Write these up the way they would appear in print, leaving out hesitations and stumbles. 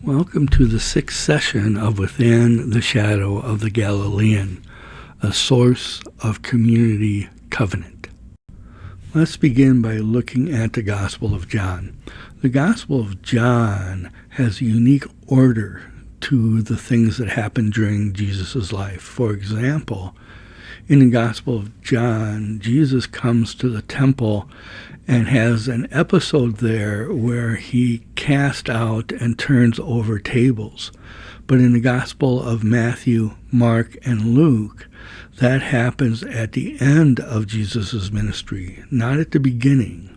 Welcome to the sixth session of Within the Shadow of the Galilean, a source of community covenant. Let's begin by looking at the Gospel of John. The Gospel of John has a unique order to the things that happened during Jesus' life. For example, in the Gospel of John, Jesus comes to the temple and has an episode there where he casts out and turns over tables. But in the Gospel of Matthew, Mark, and Luke, that happens at the end of Jesus' ministry, not at the beginning.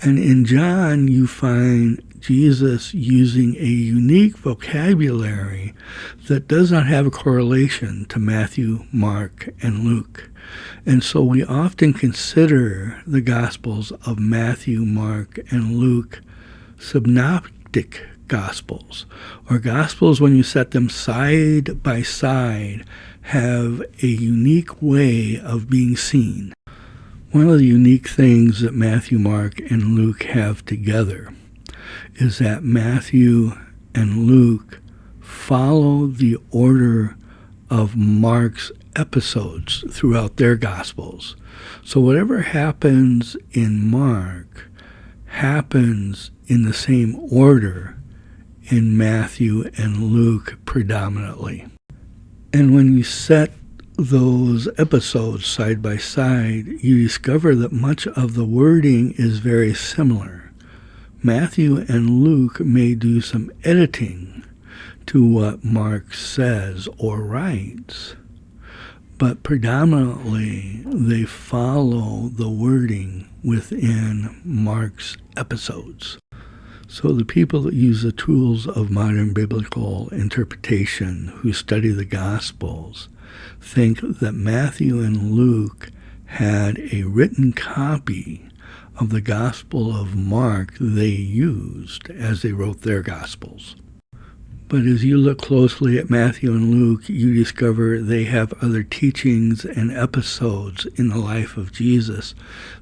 And in John, you find Jesus using a unique vocabulary that does not have a correlation to Matthew, Mark, and Luke. And so we often consider the Gospels of Matthew, Mark, and Luke synoptic Gospels, or Gospels when you set them side by side have a unique way of being seen. One of the unique things that Matthew, Mark, and Luke have together is that Matthew and Luke follow the order of Mark's episodes throughout their Gospels. So whatever happens in Mark happens in the same order in Matthew and Luke predominantly. And when you set those episodes side by side, you discover that much of the wording is very similar. Matthew and Luke may do some editing to what Mark says or writes, but predominantly they follow the wording within Mark's episodes. So the people that use the tools of modern biblical interpretation who study the Gospels think that Matthew and Luke had a written copy of the Gospel of Mark they used as they wrote their Gospels. But as you look closely at Matthew and Luke, you discover they have other teachings and episodes in the life of Jesus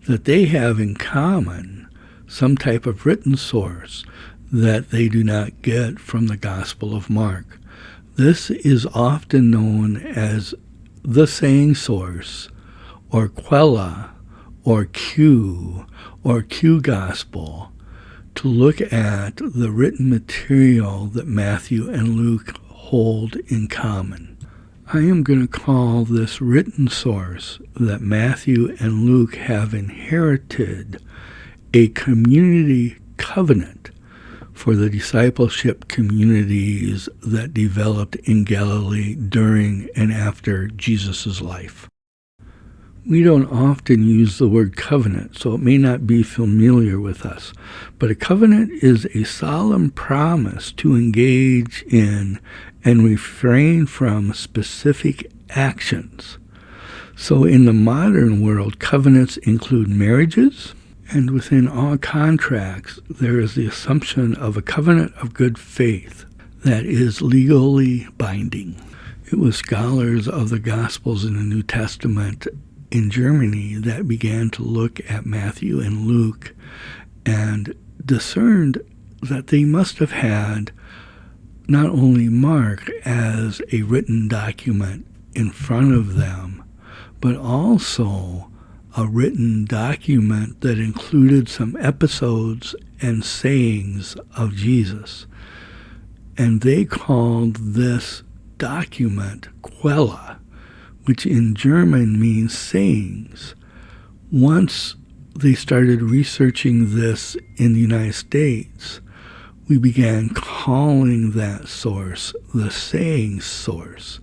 that they have in common, some type of written source that they do not get from the Gospel of Mark. This is often known as the saying source, or quella, or Q Gospel, to look at the written material that Matthew and Luke hold in common. I am going to call this written source that Matthew and Luke have inherited a community covenant for the discipleship communities that developed in Galilee during and after Jesus' life. We don't often use the word covenant, so it may not be familiar with us. But a covenant is a solemn promise to engage in and refrain from specific actions. So in the modern world, covenants include marriages, and within all contracts, there is the assumption of a covenant of good faith that is legally binding. It was scholars of the Gospels in the New Testament in Germany that began to look at Matthew and Luke and discerned that they must have had not only Mark as a written document in front of them, but also a written document that included some episodes and sayings of Jesus. And they called this document quella, which in German means sayings. Once they started researching this in the United States, we began calling that source the saying source.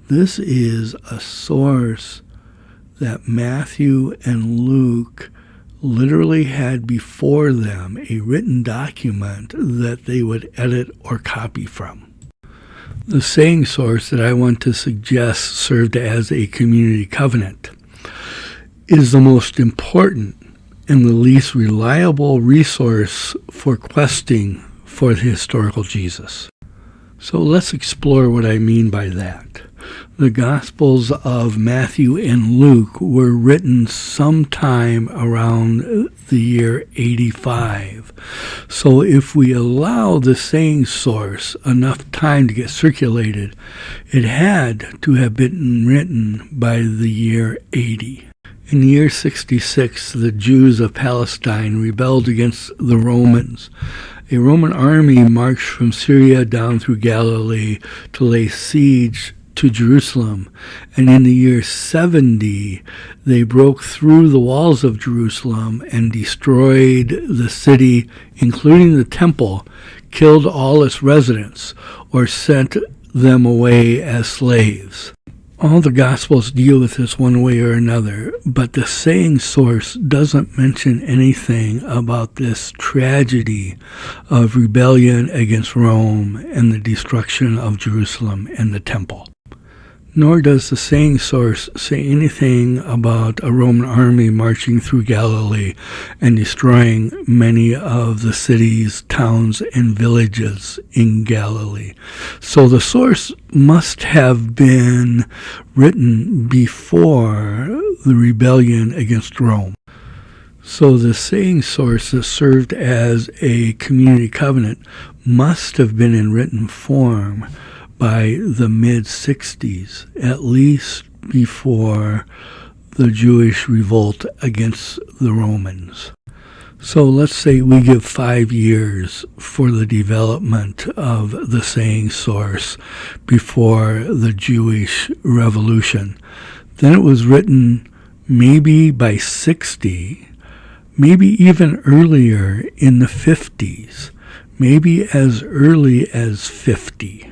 This is a source that Matthew and Luke literally had before them, a written document that they would edit or copy from. The saying source that I want to suggest served as a community covenant is the most important and the least reliable resource for questing for the historical Jesus. So let's explore what I mean by that. The Gospels of Matthew and Luke were written sometime around the year 85. So if we allow the saying source enough time to get circulated, it had to have been written by the year 80. In the year 66, the Jews of Palestine rebelled against the Romans. A Roman army marched from Syria down through Galilee to lay siege to Jerusalem, and in the year 70, they broke through the walls of Jerusalem and destroyed the city, including the temple, killed all its residents, or sent them away as slaves. All the Gospels deal with this one way or another, but the saying source doesn't mention anything about this tragedy of rebellion against Rome and the destruction of Jerusalem and the temple. Nor does the saying source say anything about a Roman army marching through Galilee and destroying many of the cities, towns, and villages in Galilee. So the source must have been written before the rebellion against Rome. So the saying source that served as a community covenant must have been in written form by the mid-60s, at least before the Jewish revolt against the Romans. So let's say we give 5 years for the development of the saying source before the Jewish Revolution. Then it was written maybe by 60, maybe even earlier in the 50s, maybe as early as 50.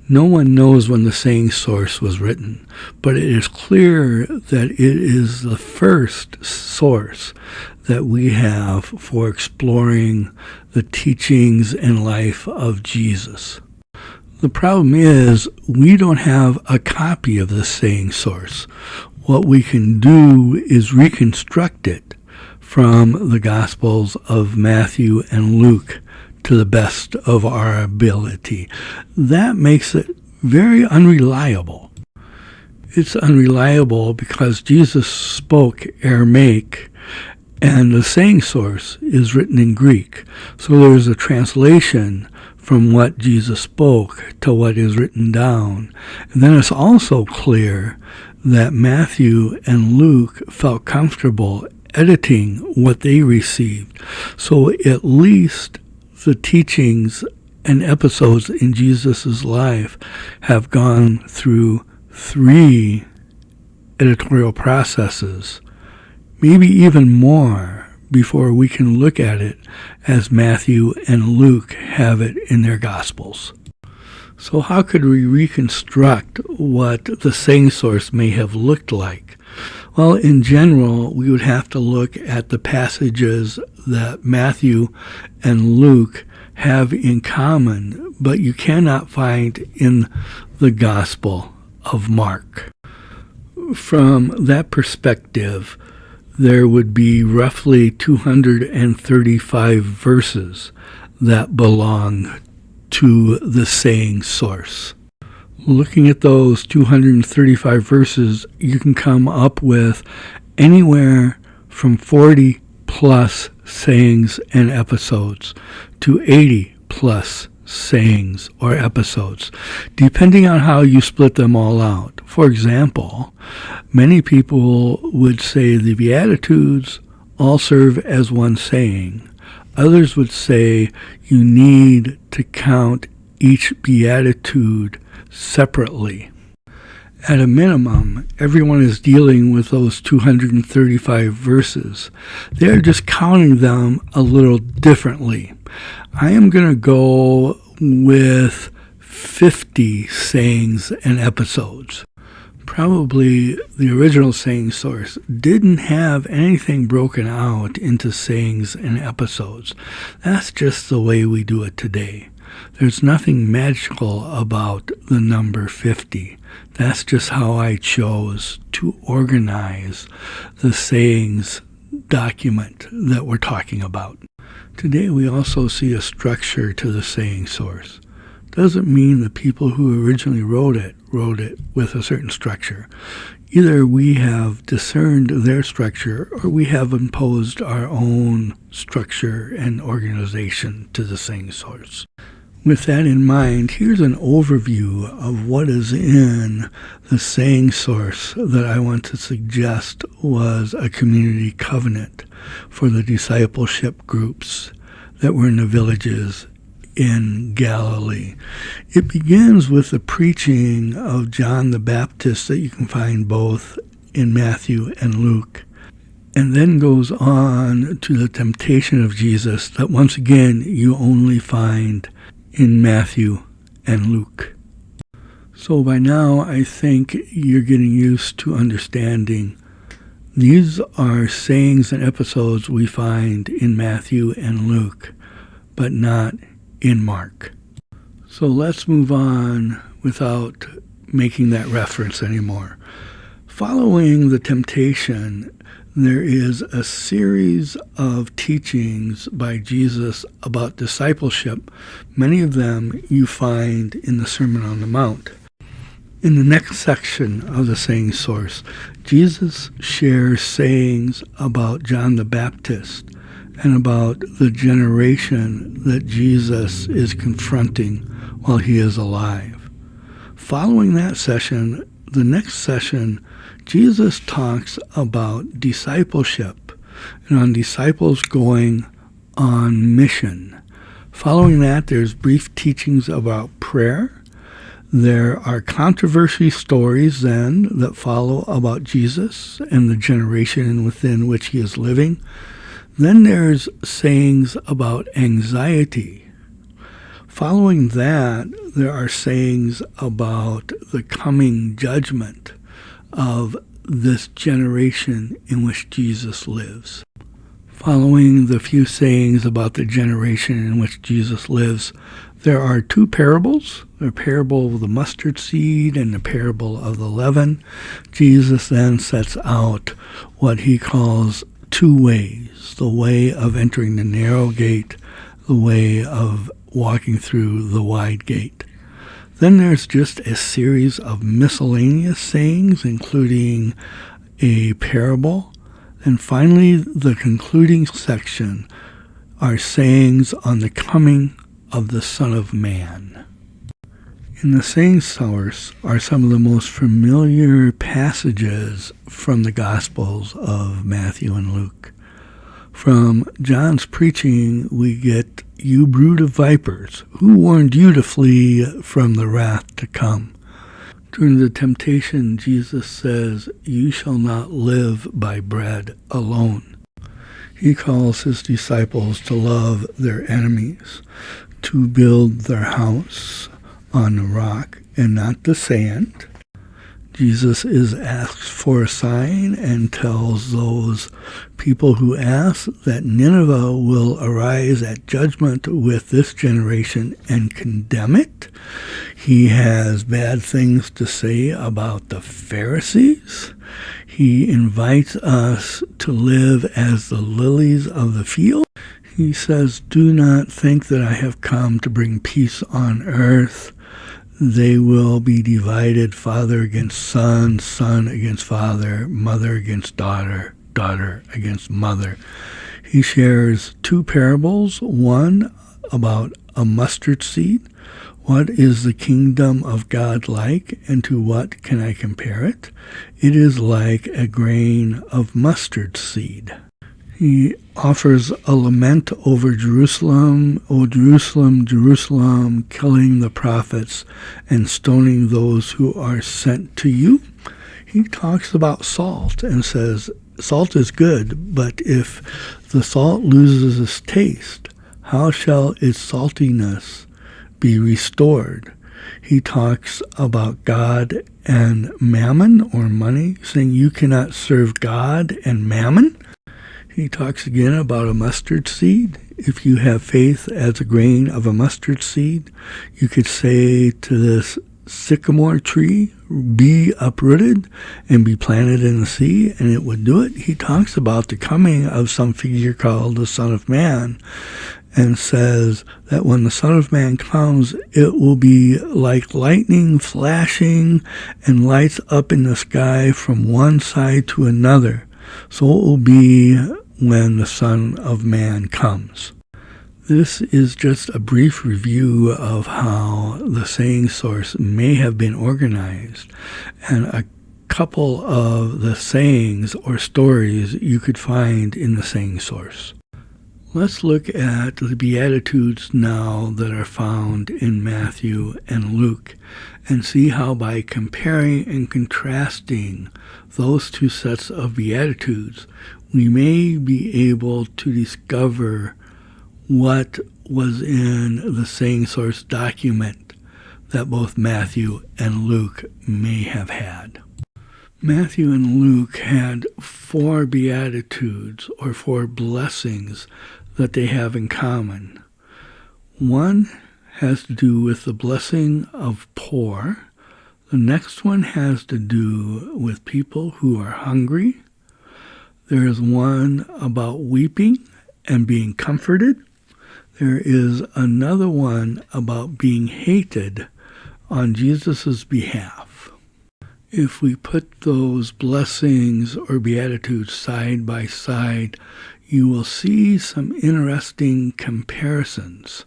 No one knows when the saying source was written, but it is clear that it is the first source that we have for exploring the teachings and life of Jesus. The problem is we don't have a copy of the saying source. What we can do is reconstruct it from the Gospels of Matthew and Luke to the best of our ability. That makes it very unreliable. It's unreliable because Jesus spoke Aramaic and the saying source is written in Greek. So there's a translation from what Jesus spoke to what is written down. And then it's also clear that Matthew and Luke felt comfortable editing what they received. So at least the teachings and episodes in Jesus' life have gone through 3 editorial processes, maybe even more, before we can look at it as Matthew and Luke have it in their Gospels. So how could we reconstruct what the saying source may have looked like? Well, in general, we would have to look at the passages that Matthew and Luke have in common, but you cannot find in the Gospel of Mark. From that perspective, there would be roughly 235 verses that belong to the saying source. Looking at those 235 verses, you can come up with anywhere from 40 plus sayings and episodes to 80 plus sayings or episodes, depending on how you split them all out. For example, many people would say the Beatitudes all serve as one saying. Others would say you need to count each Beatitude separately. At a minimum, everyone is dealing with those 235 verses. They're just counting them a little differently. I am going to go with 50 sayings and episodes. Probably the original saying source didn't have anything broken out into sayings and episodes. That's just the way we do it today. There's nothing magical about the number 50. That's just how I chose to organize the sayings document that we're talking about. Today we also see a structure to the saying source. doesn't mean the people who originally wrote it with a certain structure. Either we have discerned their structure or we have imposed our own structure and organization to the saying source. With that in mind, here's an overview of what is in the saying source that I want to suggest was a community covenant for the discipleship groups that were in the villages in Galilee. It begins with the preaching of John the Baptist that you can find both in Matthew and Luke, and then goes on to the temptation of Jesus that once again you only find in Matthew and Luke. So by now I think you're getting used to understanding these are sayings and episodes we find in Matthew and Luke, but not in Mark. So let's move on without making that reference anymore. Following the temptation, there is a series of teachings by Jesus about discipleship. Many of them you find in the Sermon on the Mount. In the next section of the saying source, Jesus shares sayings about John the Baptist and about the generation that Jesus is confronting while he is alive. Following that session, the next session, Jesus talks about discipleship and on disciples going on mission. Following that, there's brief teachings about prayer. There are controversy stories then that follow about Jesus and the generation within which he is living. Then there's sayings about anxiety. Following that, there are sayings about the coming judgment of this generation in which Jesus lives. Following the few sayings about the generation in which Jesus lives, there are two parables, the parable of the mustard seed and the parable of the leaven. Jesus then sets out what he calls two ways, the way of entering the narrow gate, the way of walking through the wide gate. Then there's just a series of miscellaneous sayings, including a parable. And finally, the concluding section are sayings on the coming of the Son of Man. In the saying source are some of the most familiar passages from the Gospels of Matthew and Luke. From John's preaching, we get, "You brood of vipers, who warned you to flee from the wrath to come?" During the temptation, Jesus says, "You shall not live by bread alone." He calls his disciples to love their enemies, to build their house on the rock and not the sand. Jesus is asked for a sign and tells those people who ask that Nineveh will arise at judgment with this generation and condemn it. He has bad things to say about the Pharisees. He invites us to live as the lilies of the field. He says, "Do not think that I have come to bring peace on earth. They will be divided, father against son, son against father, mother against daughter, daughter against mother." He shares two parables, one about a mustard seed. What is the kingdom of God like, and to what can I compare it? It is like a grain of mustard seed. He offers a lament over Jerusalem, "O Jerusalem, Jerusalem, killing the prophets and stoning those who are sent to you." He talks about salt and says, salt is good, but if the salt loses its taste, how shall its saltiness be restored? He talks about God and mammon, or money, saying you cannot serve God and mammon. He talks again about a mustard seed. If you have faith as a grain of a mustard seed, you could say to this sycamore tree, be uprooted and be planted in the sea, and it would do it. He talks about the coming of some figure called the Son of Man, and says that when the Son of Man comes, it will be like lightning flashing and lights up in the sky from one side to another. So it will be when the Son of Man comes. This is just a brief review of how the saying source may have been organized, and a couple of the sayings or stories you could find in the saying source. Let's look at the Beatitudes now that are found in Matthew and Luke, and see how by comparing and contrasting those two sets of Beatitudes, we may be able to discover what was in the saying source document that both Matthew and Luke may have had. Matthew and Luke had 4 Beatitudes, or 4 blessings, that they have in common. One has to do with the blessing of poor. The next one has to do with people who are hungry. There is one about weeping and being comforted. There is another one about being hated on Jesus' behalf. If we put those blessings or beatitudes side by side, you will see some interesting comparisons.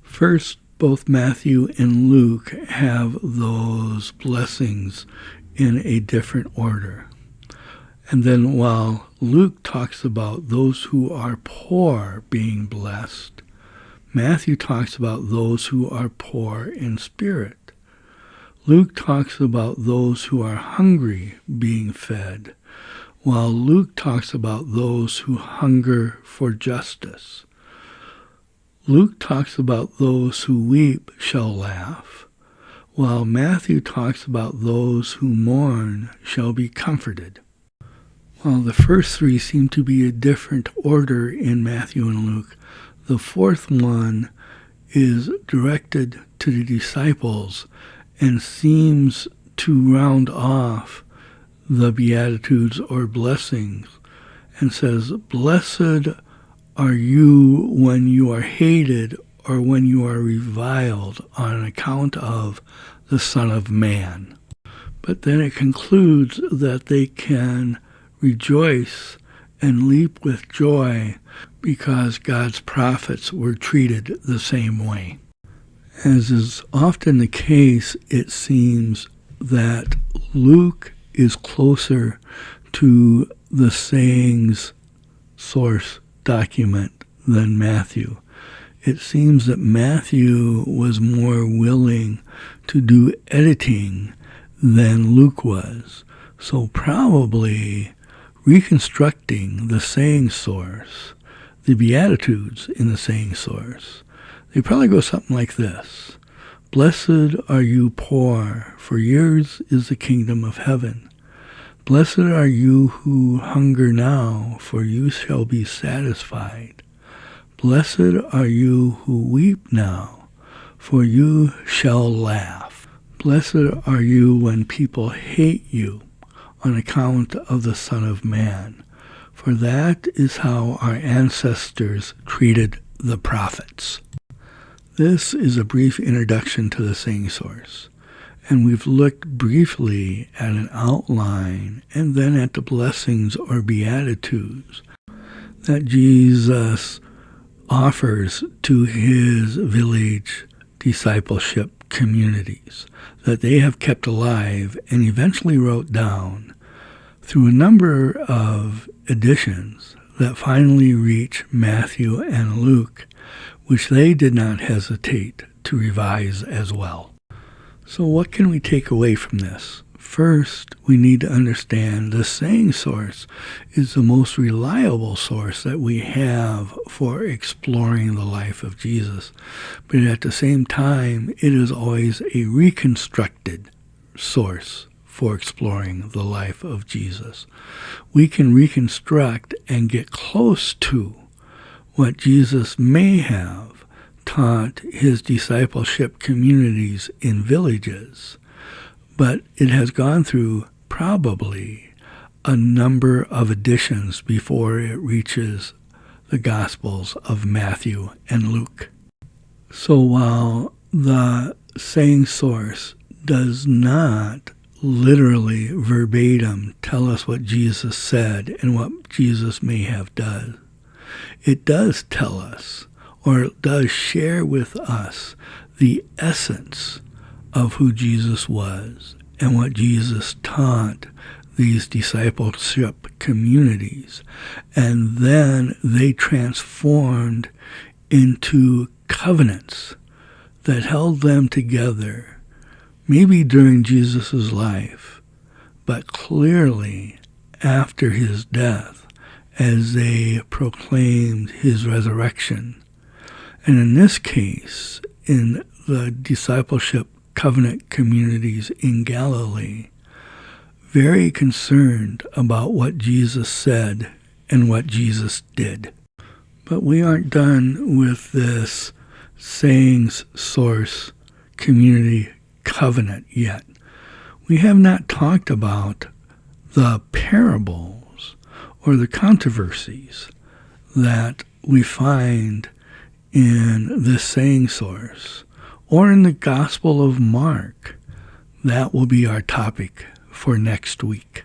First, both Matthew and Luke have those blessings in a different order. And then while Luke talks about those who are poor being blessed, Matthew talks about those who are poor in spirit. Luke talks about those who are hungry being fed, while Luke talks about those who hunger for justice. Luke talks about those who weep shall laugh, while Matthew talks about those who mourn shall be comforted. While the first 3 seem to be a different order in Matthew and Luke, the 4th one is directed to the disciples and seems to round off the Beatitudes or blessings and says, "Blessed are you when you are hated or when you are reviled on account of the Son of Man." But then it concludes that they can rejoice and leap with joy because God's prophets were treated the same way. As is often the case, it seems that Luke is closer to the sayings source document than Matthew. It seems that Matthew was more willing to do editing than Luke was. So probably reconstructing the saying source, the Beatitudes in the saying source, they probably go something like this. "Blessed are you poor, for yours is the kingdom of heaven. Blessed are you who hunger now, for you shall be satisfied. Blessed are you who weep now, for you shall laugh. Blessed are you when people hate you on account of the Son of Man, for that is how our ancestors treated the prophets." This is a brief introduction to the saying source, and we've looked briefly at an outline and then at the blessings or beatitudes that Jesus offers to his village discipleship communities that they have kept alive and eventually wrote down through a number of editions that finally reach Matthew and Luke, which they did not hesitate to revise as well. So what can we take away from this? First, we need to understand the saying source is the most reliable source that we have for exploring the life of Jesus. But at the same time, it is always a reconstructed source for exploring the life of Jesus. We can reconstruct and get close to what Jesus may have taught his discipleship communities in villages, but it has gone through probably a number of editions before it reaches the Gospels of Matthew and Luke. So while the saying source does not literally verbatim tell us what Jesus said and what Jesus may have done, it does tell us, or it does share with us, the essence of who Jesus was and what Jesus taught these discipleship communities. And then they transformed into covenants that held them together, maybe during Jesus' life, but clearly after his death, as they proclaimed his resurrection. And in this case, in the discipleship covenant communities in Galilee, very concerned about what Jesus said and what Jesus did. But we aren't done with this sayings source community covenant yet. We have not talked about the parables or the controversies that we find in this saying source or in the Gospel of Mark. That will be our topic for next week.